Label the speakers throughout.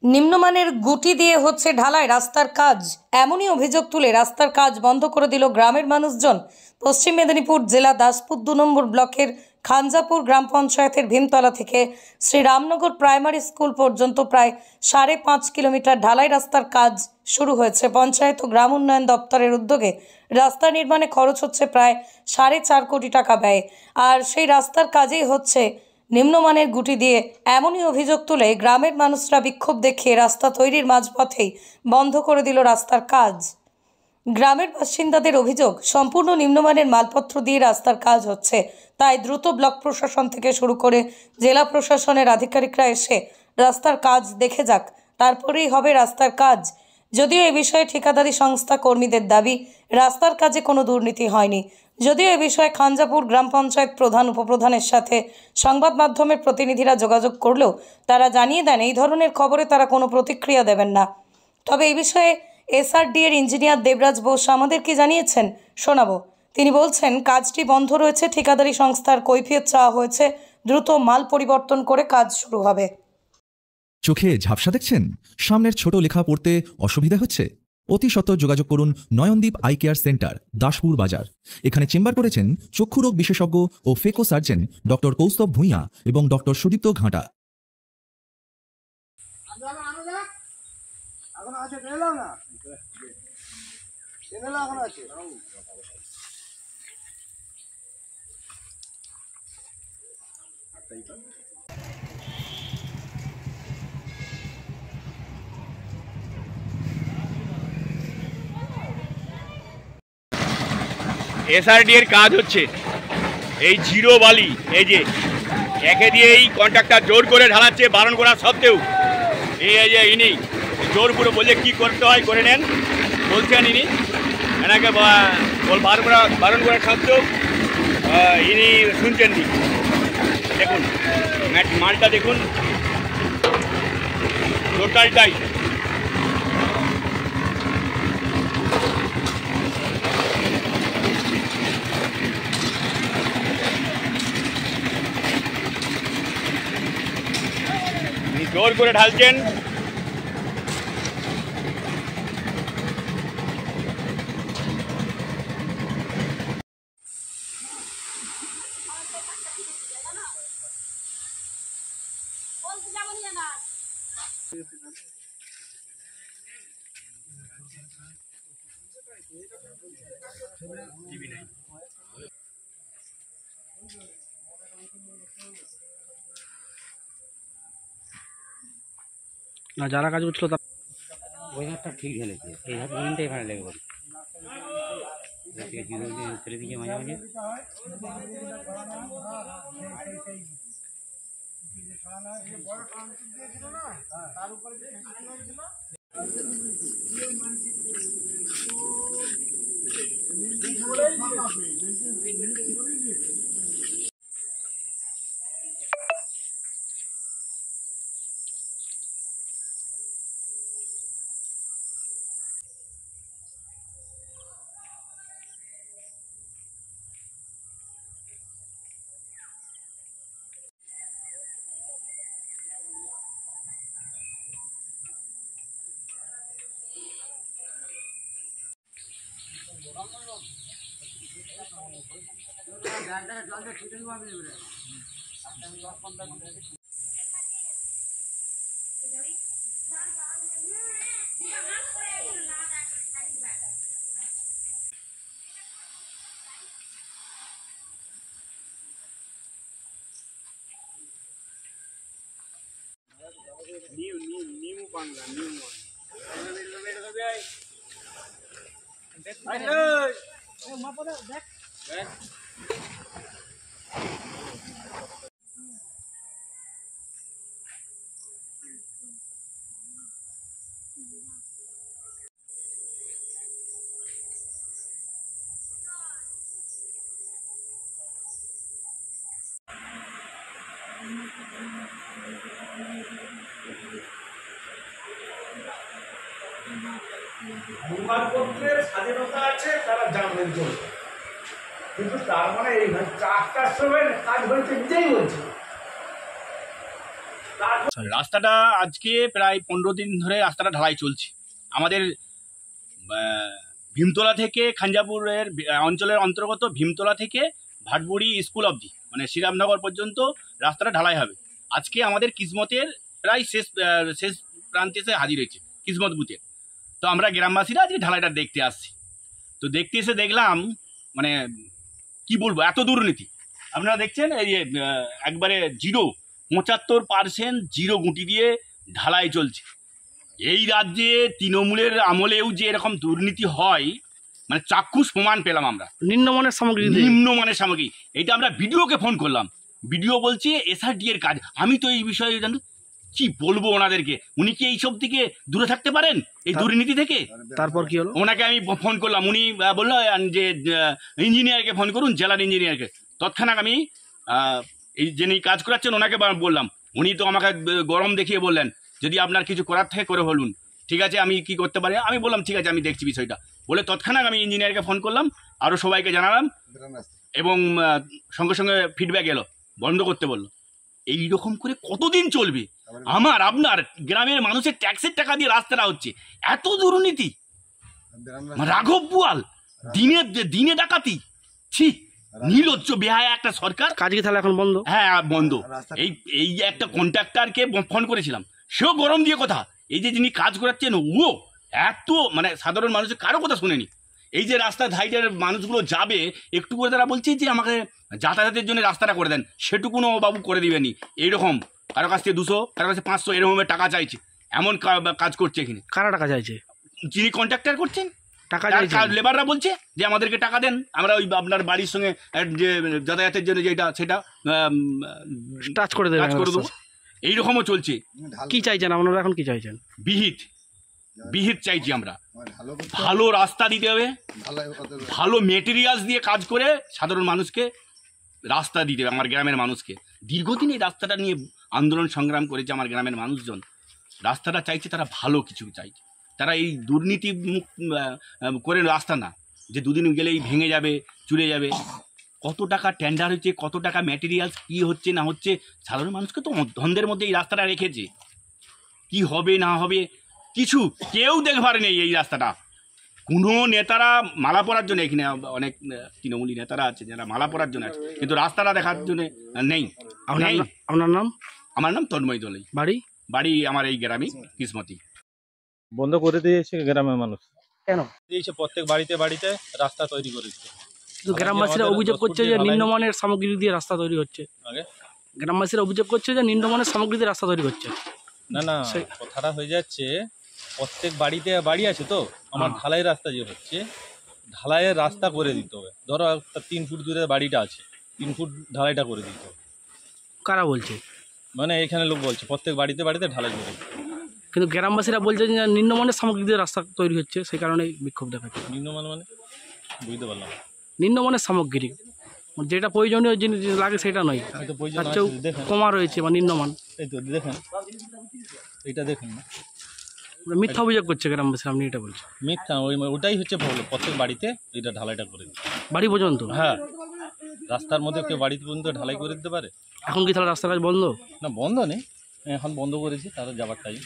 Speaker 1: নিম্নমানের গুটি দিয়ে হচ্ছে ঢালাই রাস্তার কাজ, এমনই অভিযোগ তুলে রাস্তার কাজ বন্ধ করে দিল গ্রামের মানুষজন। পশ্চিম মেদিনীপুর জেলা দাসপুর 2 নম্বর ব্লকের খানজাপুর গ্রাম পঞ্চায়েতের ভীমতলা থেকে শ্রীরামনগর প্রাইমারি স্কুল পর্যন্ত প্রায় 5.5 কিলোমিটার ঢালাই রাস্তার কাজ শুরু হয়েছে। পঞ্চায়েত ও গ্রাম উন্নয়ন দপ্তরের উদ্যোগে রাস্তা নির্মাণে খরচ হচ্ছে প্রায় 4.5 কোটি টাকা ব্যয়। আর সেই রাস্তার কাজেই হচ্ছে নিম্নমানের গুটি দিয়ে, এমনই অভিযোগ তুলে গ্রামের মানুষরা বিক্ষোভ দেখিয়ে রাস্তা তৈরির মাঝপথেই বন্ধ করে দিল রাস্তার কাজ। গ্রামের বাসিন্দাদের অভিযোগ, সম্পূর্ণ নিম্নমানের মালপত্র দিয়ে রাস্তার কাজ হচ্ছে, তাই দ্রুত ব্লক প্রশাসন থেকে শুরু করে জেলা প্রশাসনের আধিকারিকরা এসে রাস্তার কাজ দেখে যাক, তারপরেই হবে রাস্তার কাজ। যদিও এ বিষয়ে ঠিকাদারি সংস্থা কর্মীদের দাবি, রাস্তার কাজে কোনো দুর্নীতি হয়নি। যদিও এ বিষয়ে খানজাপুর গ্রাম পঞ্চায়েত প্রধান উপপ্রধানের সাথে সংবাদ মাধ্যমের প্রতিনিধিরা যোগাযোগ করলেও তারা জানিয়ে দেন এই ধরনের খবরে তারা কোনো প্রতিক্রিয়া দেবেন না। তবে এই বিষয়ে এসআরডি এর ইঞ্জিনিয়ার দেবরাজ বোস আমাদের কি জানিয়েছেন শোনাবো। তিনি বলছেন, কাজটি বন্ধ রয়েছে, ঠিকাদারি সংস্থার কৈফিয়ত চাওয়া হয়েছে, দ্রুত মাল পরিবর্তন করে কাজ শুরু হবে।
Speaker 2: চোখে ঝাপসা দেখছেন? সামনের ছোট লেখা পড়তে অসুবিধা হচ্ছে? অতি সত্বর যোগাযোগ করুন Nayandeep eye care centre, Daspur Bazar. এখানে চেম্বার করেছেন চক্ষুরোগ বিশেষজ্ঞ ও phaco surgeon doctor Kaustav Bhuiyan এবং ডক্টর সুদীপ্ত ঘাটা।
Speaker 3: এসআরডি এর কাজ হচ্ছে, এই জিরো বালি, এই যে একে দিয়ে এই কন্ট্রাক্টর জোর করে ঢালাচ্ছে বারণ করা সত্ত্বেও। এই যে ইনি জোর করে বললে কি করতে হয় করে নেন বলছেন, ইনি এনাকে বারণ করা সত্ত্বেও ইনি শুনছেন নি। দেখুন মালটা দেখুন, টোটালটাই জোর করে ঢালছেন।
Speaker 4: না, যারা কাজ করছিল ওই হাতটা ঠিক ঢেলেছে, এই হাত পর্যন্ত এখানে লেগে পড়ে ফেলে দিকে মাঝে মাঝে। নিউ বাংলা নিউ
Speaker 5: সংবাদপত্রের স্বাধীনতা আছে, তারা জানবেন চলবে, কিন্তু তার মানে এই 4টার সময় কাজ হয়েছে নিজেই বলছে।
Speaker 3: রাস্তাটা আজকে প্রায় 15 দিন ধরে রাস্তাটা ঢালাই চলছে। আমাদের ভীমতলা থেকে খাঞ্জাপুরের অঞ্চলের অন্তর্গত ভীমতলা থেকে ভাটবুড়ি স্কুল অবধি মানে শ্রীরামনগর পর্যন্ত রাস্তাটা ঢালাই হবে। আজকে আমাদের কিসমতের প্রায় শেষ প্রান্তে এসে হাজির হয়েছে কিসমত বুথে। তো আমরা গ্রামবাসীরা আজকে ঢালাইটা দেখতে আসছি। তো দেখতে এসে দেখলাম মানে কি বলবো, এত দুর্নীতি। আপনারা দেখছেন এই যে একবারে 75% জিরো গুঁটি দিয়ে ঢালাই চলছে। এই রাজ্যে তৃণমূলের আমলেও যে এরকম দুর্নীতি হয় মানে চাক্ষুষ প্রমাণ পেলাম আমরা।
Speaker 6: নিম্নমানের সামগ্রী
Speaker 3: নিম্নমানের সামগ্রী, এটা আমরা বিডিওকে ফোন করলাম, বিডিও বলছে এসআরডি এর কাজ। আমি তো এই বিষয়ে জানি কি বলবো ওনাদেরকে, উনি কি এইসব থেকে দূরে থাকতে পারেন এই দুর্নীতি থেকে?
Speaker 6: তারপর কি হলো?
Speaker 3: ওনাকে আমি ফোন করলাম, উনি বললো যে ইঞ্জিনিয়ারকে ফোন করুন, জেলার ইঞ্জিনিয়ারকে। তৎক্ষণাৎ আমি এই যিনি কাজ করাচ্ছেন ওনাকে বললাম। উনি তো আমাকে গরম দেখিয়ে বললেন যদি আপনার কিছু করার থাকে করে বলুন, ঠিক আছে আমি কি করতে পারি। আমি বললাম ঠিক আছে আমি দেখছি বিষয়টা বলে তৎক্ষণাৎ আমি ইঞ্জিনিয়ারকে ফোন করলাম, আরও সবাইকে জানালাম এবং সঙ্গে সঙ্গে ফিডব্যাক এলো, বন্ধ করতে বললো। এইরকম করে কতদিন চলবে? আমার আপনার গ্রামের মানুষের ট্যাক্সের টাকা দিয়ে রাস্তাটা হচ্ছে, এত দুর্নীতি। রাঘব বোয়াল দিনে ডাকাতি, ছি, নির্লজ্জ বেহায়া একটা সরকার।
Speaker 6: কাজ কি তাহলে এখন বন্ধ?
Speaker 3: হ্যাঁ বন্ধ। এই যে একটা কন্ট্রাক্টরকে ফোন করেছিলাম, সেও গরম দিয়ে কথা। এই যে যিনি কাজ করাচ্ছেন ও এত মানে সাধারণ মানুষের কারো কথা শুনেনি। এই যে রাস্তা ধাইটের মানুষগুলো যাবে একটু করে তারা বলছে যে আমাকে যাতায়াতের জন্য রাস্তাটা করে দেন, সেটুকুনো বাবু করে দিবেনি। এইরকম কারো কাছ থেকে 200, কারো কাছে 500 এরকমের টাকা চাইছে, এমন কাজ করছে এখানে।
Speaker 6: কারা টাকা চাইছে?
Speaker 3: যিনি কন্ট্রাক্টর করছেন
Speaker 6: টাকা
Speaker 3: লেবাররা বলছে যে আমাদেরকে টাকা দেন, আমরা ওই আপনার বাড়ির সঙ্গে যে যাতায়াতের জন্য যেটা সেটা
Speaker 6: টাচ করে
Speaker 3: দেবো। এইরকমও চলছে।
Speaker 6: কি চাইছেন আপনারা এখন? কি চাইছেন?
Speaker 3: বিহিত চাইছি আমরা। ভালো রাস্তা দিতে হবে, ভালো মেটেরিয়ালস দিয়ে কাজ করে সাধারণ মানুষকে রাস্তা দিতে হবে। আমার গ্রামের মানুষকে দীর্ঘদিন এই রাস্তাটা নিয়ে আন্দোলন সংগ্রাম করেছে আমার গ্রামের মানুষজন। রাস্তাটা চাইছে, তারা ভালো কিছু চাইছে। তারা এই দুর্নীতি করে রাস্তা না যে দুদিন গেলেই ভেঙে যাবে, চুরে যাবে। কত টাকা টেন্ডার হচ্ছে, কত টাকা ম্যাটেরিয়ালস কি হচ্ছে না হচ্ছে, সাধারণ মানুষকে তো ধন্দের মধ্যে এই রাস্তাটা রেখেছে। কি হবে না হবে কিছু কেউ দেখবার নেই এই রাস্তাটা। কোনো নেতারা মালা পরার জন্য, এখানে অনেক তৃণমূলী নেতারা আছে যারা মালা পরার জন্য আছে, কিন্তু রাস্তাটা দেখার জন্য নেই।
Speaker 6: আপনার নাম?
Speaker 3: আমার নাম তন্ময় দোলাই। বাড়ি আমার এই গ্রামই কিসমতি।
Speaker 7: বন্ধ করে দিয়েছে গ্রামের মানুষ।
Speaker 6: কেন
Speaker 7: দিয়েছে? প্রত্যেক বাড়িতে বাড়িতে রাস্তা তৈরি করেছে।
Speaker 6: কিন্তু গ্রামবাসীরা অভিযোগ করছে যে নিম্নমানের সামগ্রী দিয়ে রাস্তা তৈরি হচ্ছে। গ্রামবাসীরা অভিযোগ করছে যে নিম্নমানের সামগ্রী দিয়ে রাস্তা তৈরি করছে।
Speaker 7: না কথাটা হয়ে যাচ্ছে প্রত্যেক বাড়িতে বাড়ি আছে তো আমার ঢালাই রাস্তা যে হচ্ছে, ঢালাইয়ের রাস্তা করে দিতে হবে। ধরো 3 ফুট দূরে বাড়িটা আছে, 3 ফুট ঢালাইটা করে দিতে হবে।
Speaker 6: কারা বলছে?
Speaker 7: মানে এখানে লোক বলছে প্রত্যেক বাড়িতে বাড়িতে ঢালাই করে।
Speaker 6: কিন্তু গ্রামবাসীরা বলছে যে নিম্নমানের সামগ্রী দিয়ে রাস্তা তৈরি হচ্ছে, সেই কারণেই বিক্ষোভ দেখাচ্ছে।
Speaker 7: নিম্নমান মানে বুঝতে পারলাম।
Speaker 6: নিম্নমানের সামগ্রী যেটা প্রয়োজনীয় জিনিস লাগে সেটা নয়, তার চেয়েও কমা রয়েছে বা নিম্নমান।
Speaker 7: এই তো দেখেন, এটা দেখেন না,
Speaker 6: মিথ্যা অভিযোগ করছে গ্রামবাসীরা। আপনি এটা বলছেন
Speaker 7: মিথ্যা? ওটাই হচ্ছে প্রবলেম। প্রত্যেক বাড়িতে এটা ঢালাইটা করে দিতে
Speaker 6: বাড়ি পর্যন্ত।
Speaker 7: হ্যাঁ, রাস্তার মধ্যে কেউ বাড়ি পর্যন্ত ঢালাই করে দিতে পারে?
Speaker 6: এখন কি তাহলে রাস্তার কাজ বন্ধ?
Speaker 7: না বন্ধ নেই, এখন বন্ধ করেছি, তাদের যাবার টাইম।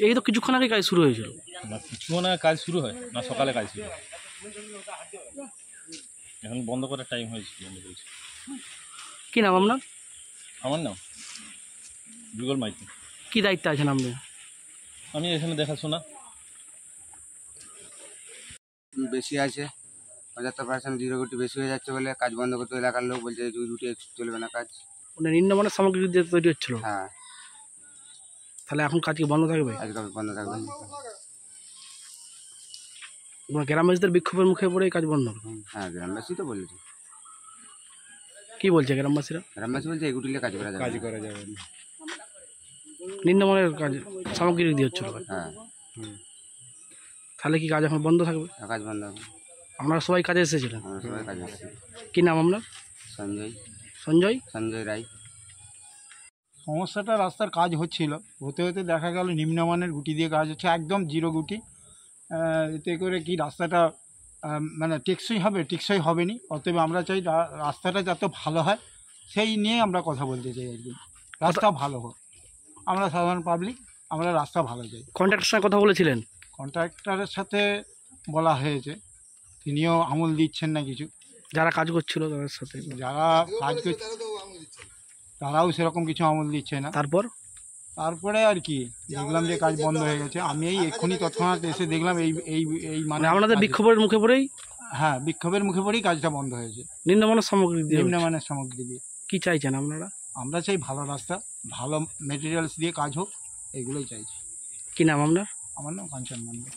Speaker 6: এই তো কিছুক্ষণ আগে কাজ শুরু হয়েছিল।
Speaker 7: না কিছুক্ষণ আগে কাজ শুরু হয় না, সকালে কাজ শুরু হয়। এখন বন্ধ করার টাইম হয়েছে, বন্ধ করেছি।
Speaker 6: কি নাম আপনার?
Speaker 7: আমার নাম যুগল মাইতি।
Speaker 6: কি দায়িত্বে আছেন আপনি?
Speaker 7: আমি এখানে দেখাশোনা।
Speaker 8: বেশি আছে, 75% জিরো গুটি বেশি হয়ে যাচ্ছে বলে কাজ বন্ধ করতে এলাকার লোক বলছে দুই গুটি চলবে না কাজ।
Speaker 6: মানে নিম্নমানের সামগ্রী দিয়ে তৈরি হচ্ছিল?
Speaker 8: হ্যাঁ।
Speaker 6: তাহলে এখন কাজ কি বন্ধ থাকবে?
Speaker 8: আজকে বন্ধ থাকবে।
Speaker 6: গ্রামবাসীদের বিক্ষোভের মুখে পড়ে কাজ বন্ধ?
Speaker 8: হ্যাঁ, গ্রামবাসী তো বলেছে।
Speaker 6: কি বলছে গ্রামবাসীরা?
Speaker 8: গ্রামবাসী বলছে এই গুটিলে কাজ করা যাবে না।
Speaker 6: নিম্নমানের কাজ সামগ্রী দিয়ে হচ্ছিল?
Speaker 8: হ্যাঁ।
Speaker 6: তাহলে কি কাজ এখন বন্ধ থাকবে?
Speaker 8: কাজ বন্ধ হবে।
Speaker 6: আপনারা সবাই কাজে এসেছিলেন?
Speaker 8: আমরা সবাই কাজে এসেছি।
Speaker 6: কি নাম আপনার?
Speaker 8: সঞ্জয় রায়।
Speaker 9: সমস্যাটা রাস্তার কাজ হচ্ছিল, হতে হতে দেখা গেল নিম্নমানের গুটি দিয়ে কাজ হচ্ছে, একদম জিরো গুটি। এতে করে কি রাস্তাটা মানে টেকসই হবে নি। অতএব আমরা চাই রাস্তাটা যাতে ভালো হয়, সেই নিয়ে আমরা কথা বলতে চাই আর কি। রাস্তা ভালো হোক, আমরা সাধারণ পাবলিক, আমরা রাস্তা ভালো চাই।
Speaker 6: কন্ট্রাক্টরের সঙ্গে কথা বলেছিলেন?
Speaker 9: কন্ট্রাক্টরের সাথে বলা হয়েছে, তিনিও আমল দিচ্ছেন না কিছু।
Speaker 6: যারা কাজ করছিল তাদের সাথে?
Speaker 9: যারা কাজ করছে তারাও সেরকম কিছু আমল দিচ্ছে না। তারপরে আর কি দেখলাম যে কাজ বন্ধ হয়ে গেছে। আমি এই এক্ষুনি তৎক্ষণাৎ এসে দেখলাম এই এই এই
Speaker 6: মানে আপনাদের বিক্ষোভের মুখে পড়েই?
Speaker 9: হ্যাঁ, বিক্ষোভের মুখে পড়েই কাজটা বন্ধ হয়েছে।
Speaker 6: নিম্নমানের সামগ্রী দিয়ে?
Speaker 9: নিম্নমানের সামগ্রী দিয়ে।
Speaker 6: কি চাইছেন আপনারা?
Speaker 9: আমরা চাই ভালো রাস্তা, ভালো মেটেরিয়ালস দিয়ে কাজ হোক, এইগুলোই চাইছি।
Speaker 6: কি নাম আপনার?
Speaker 9: আমার নাম কাঞ্চন মন্ডল।